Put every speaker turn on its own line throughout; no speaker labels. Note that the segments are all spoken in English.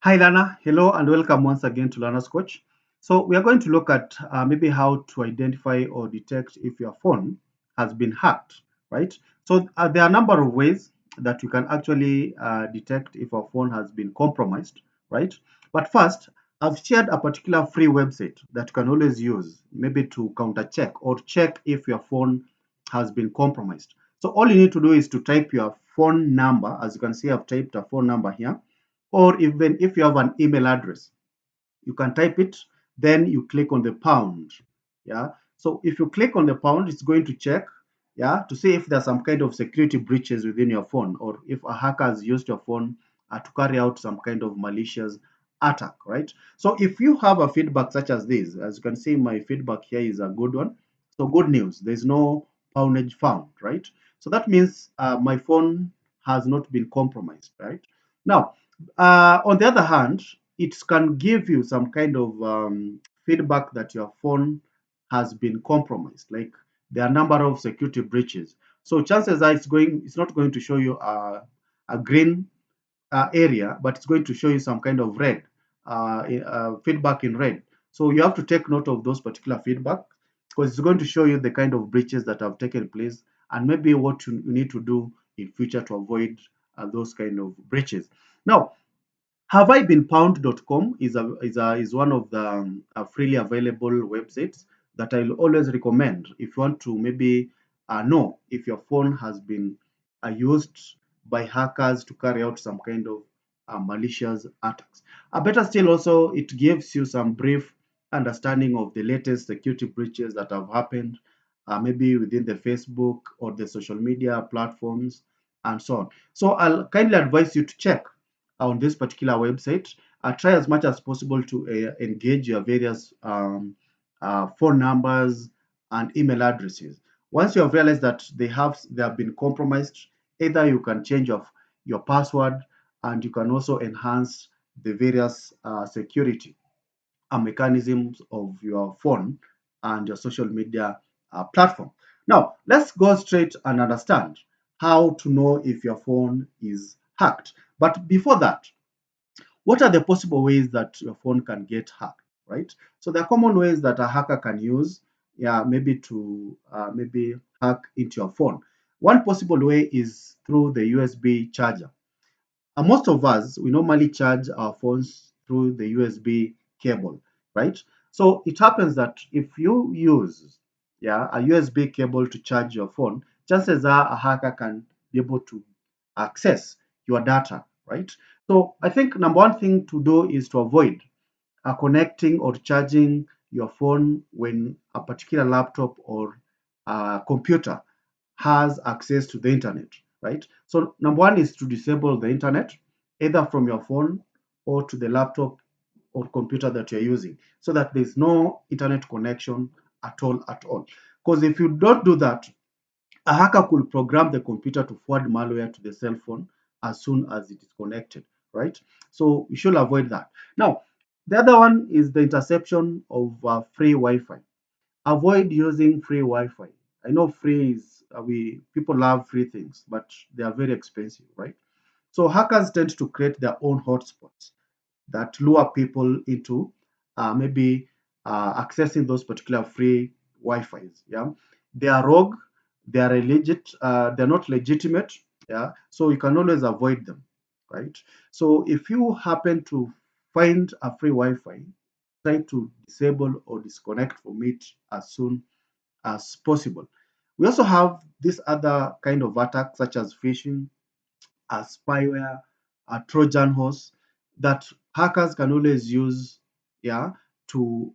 Hi, Lana. Hello, and welcome once again to Lana's Coach. So, we are going to look at maybe how to identify or detect if your phone has been hacked, right? So, there are a number of ways that you can actually detect if a phone has been compromised, right? But first, I've shared a particular free website that you can always use, maybe to counter check or check if your phone has been compromised. So, all you need to do is to type your phone number. As you can see, I've typed a phone number here, or even if you have an email address, you can type it, then you click on the pound. Yeah. So if you click on the pound, it's going to check, yeah, to see if there's some kind of security breaches within your phone, or if a hacker has used your phone to carry out some kind of malicious attack, right? So if you have a feedback such as this, as you can see, my feedback here is a good one. So good news, there's no poundage found, right? So that means my phone has not been compromised, right? Now, on the other hand, it can give you some kind of feedback that your phone has been compromised. Like there are a number of security breaches. So chances are it's not going to show you a green area, but it's going to show you some kind of red feedback in red. So you have to take note of those particular feedback because it's going to show you the kind of breaches that have taken place and maybe what you need to do in future to avoid those kind of breaches. Now, have I been pound.com is one of the freely available websites that I'll always recommend if you want to maybe know if your phone has been used by hackers to carry out some kind of malicious attacks. Better still, also, it gives you some brief understanding of the latest security breaches that have happened, maybe within the Facebook or the social media platforms and so on. So I'll kindly advise you to check on this particular website. Try as much as possible to engage your various phone numbers and email addresses. Once you have realized that they have been compromised, either you can change your password and you can also enhance the various security mechanisms of your phone and your social media platform. Now, let's go straight and understand how to know if your phone is hacked. But before that, what are the possible ways that your phone can get hacked, right? So there are common ways that a hacker can use, yeah, maybe to maybe hack into your phone. One possible way is through the USB charger. Most of us, we normally charge our phones through the USB cable, right? So it happens that if you use, yeah, a USB cable to charge your phone, chances are a hacker can be able to access your data, right? So I think number one thing to do is to avoid connecting or charging your phone when a particular laptop or computer has access to the internet, right? So number one is to disable the internet, either from your phone or to the laptop or computer that you're using, so that there's no internet connection at all. Because if you don't do that, a hacker could program the computer to forward malware to the cell phone as soon as it is connected, right? So you should avoid that. Now, the other one is the interception of free Wi-Fi. Avoid using free Wi-Fi. I know free is we people love free things, but they are very expensive, right? So hackers tend to create their own hotspots that lure people into maybe accessing those particular free Wi-Fi's. Yeah, they are rogue, they are illegit, they're not legitimate. Yeah, so you can always avoid them, right? So if you happen to find a free Wi-Fi, try to disable or disconnect from it as soon as possible. We also have this other kind of attack, such as phishing, spyware, a Trojan horse that hackers can always use, yeah, to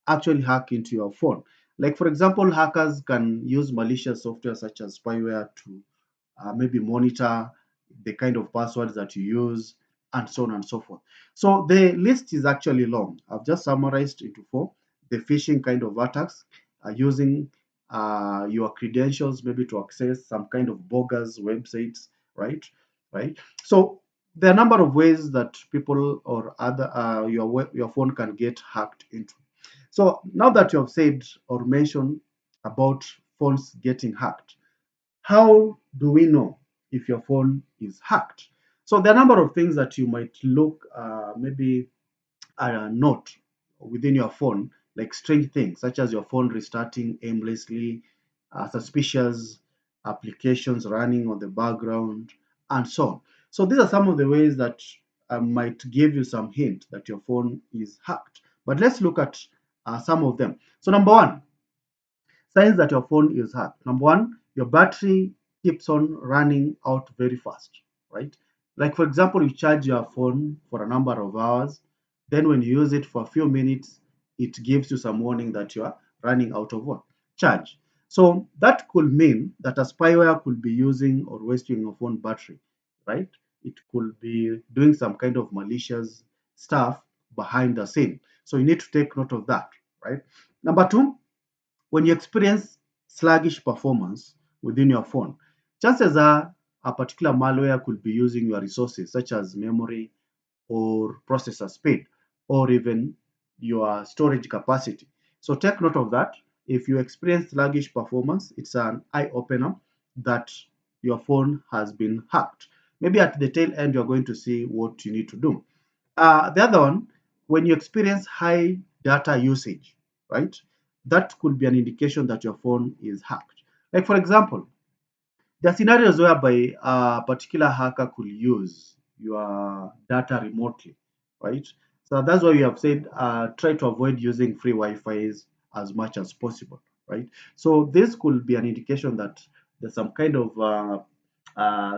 actually hack into your phone. Like for example, hackers can use malicious software such as spyware to maybe monitor the kind of passwords that you use and so on and so forth. So the list is actually long. I've just summarized into four. The phishing kind of attacks using your credentials maybe to access some kind of bogus websites, right? Right. So there are a number of ways that people or other your phone can get hacked into. So now that you have said or mentioned about phones getting hacked, how do we know if your phone is hacked? So there are a number of things that you might look maybe note within your phone, like strange things, such as your phone restarting aimlessly, suspicious applications running on the background, and so on. So these are some of the ways that might give you some hint that your phone is hacked. But let's look at some of them. So number one, signs that your phone is hacked. Number one, your battery keeps on running out very fast, right? Like, for example, you charge your phone for a number of hours, then when you use it for a few minutes, it gives you some warning that you are running out of what? Charge. So that could mean that a spyware could be using or wasting your phone battery, right? It could be doing some kind of malicious stuff behind the scene. So you need to take note of that, right? Number two, when you experience sluggish performance within your phone, chances are a particular malware could be using your resources, such as memory or processor speed, or even your storage capacity. So take note of that. If you experience sluggish performance, it's an eye opener that your phone has been hacked. Maybe at the tail end, you're going to see what you need to do. The other one, when you experience high data usage, right? That could be an indication that your phone is hacked. Like, for example, there are scenarios whereby a particular hacker could use your data remotely, right? So that's why we have said try to avoid using free Wi-Fi's as much as possible, right? So this could be an indication that there's some kind of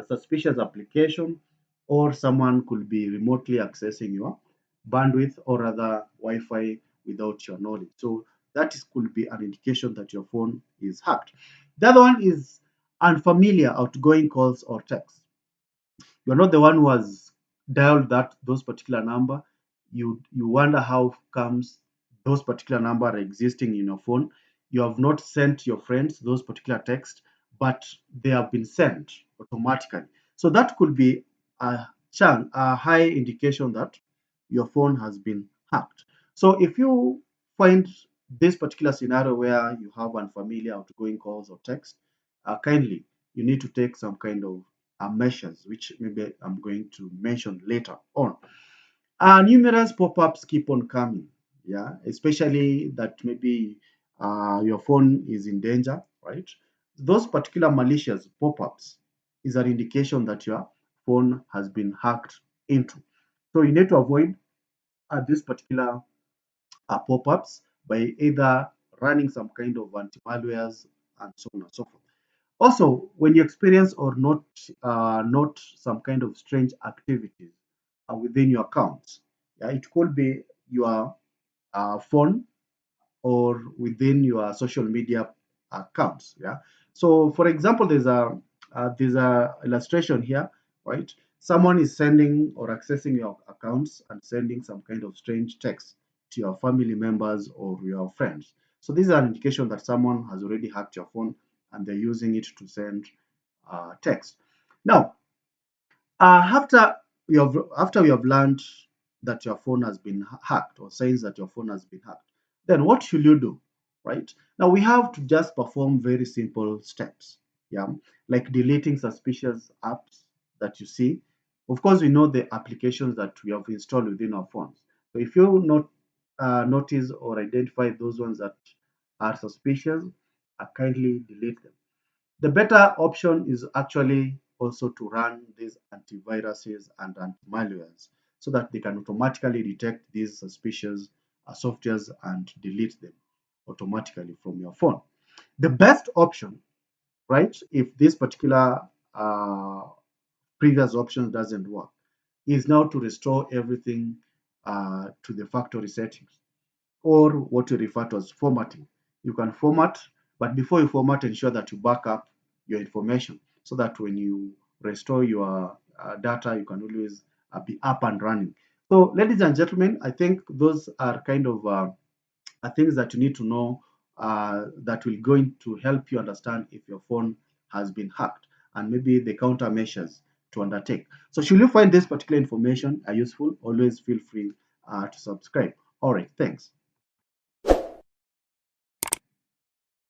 suspicious application, or someone could be remotely accessing your bandwidth or other Wi-Fi without your knowledge. So could be an indication that your phone is hacked. The other one is unfamiliar outgoing calls or texts. You're not the one who has dialed those particular number. You wonder how comes those particular number are existing in your phone. You have not sent your friends those particular texts, but they have been sent automatically. So that could be a high indication that your phone has been hacked. So if you find this particular scenario where you have unfamiliar outgoing calls or text, kindly you need to take some kind of measures, which maybe I'm going to mention later on. Numerous pop-ups keep on coming, yeah, especially that maybe your phone is in danger, right? Those particular malicious pop-ups is an indication that your phone has been hacked into. So you need to avoid this particular pop-ups by either running some kind of anti-malwares and so on and so forth. Also, when you experience or note some kind of strange activities within your accounts, yeah, it could be your phone or within your social media accounts. Yeah. So, for example, there's a illustration here, right? Someone is sending or accessing your accounts and sending some kind of strange text to your family members or your friends. So, this is an indication that someone has already hacked your phone and they're using it to send text. Now, after you have learned that your phone has been hacked, or signs that your phone has been hacked, then what should you do, right? Now we have to just perform very simple steps, yeah, like deleting suspicious apps that you see. Of course, we know the applications that we have installed within our phones. So if you not notice or identify those ones that are suspicious, kindly delete them. The better option is actually also to run these antiviruses and anti-malwares so that they can automatically detect these suspicious softwares and delete them automatically from your phone. The best option, right, if this particular uh, previous option doesn't work, is now to restore everything to the factory settings, or what we refer to as formatting. You can format, but before you format, ensure that you back up your information so that when you restore your data, you can always be up and running. So, ladies and gentlemen, I think those are kind of things that you need to know that will going to help you understand if your phone has been hacked, and maybe the countermeasures to undertake. So, should you find this particular information useful, always feel free to subscribe. All right, thanks.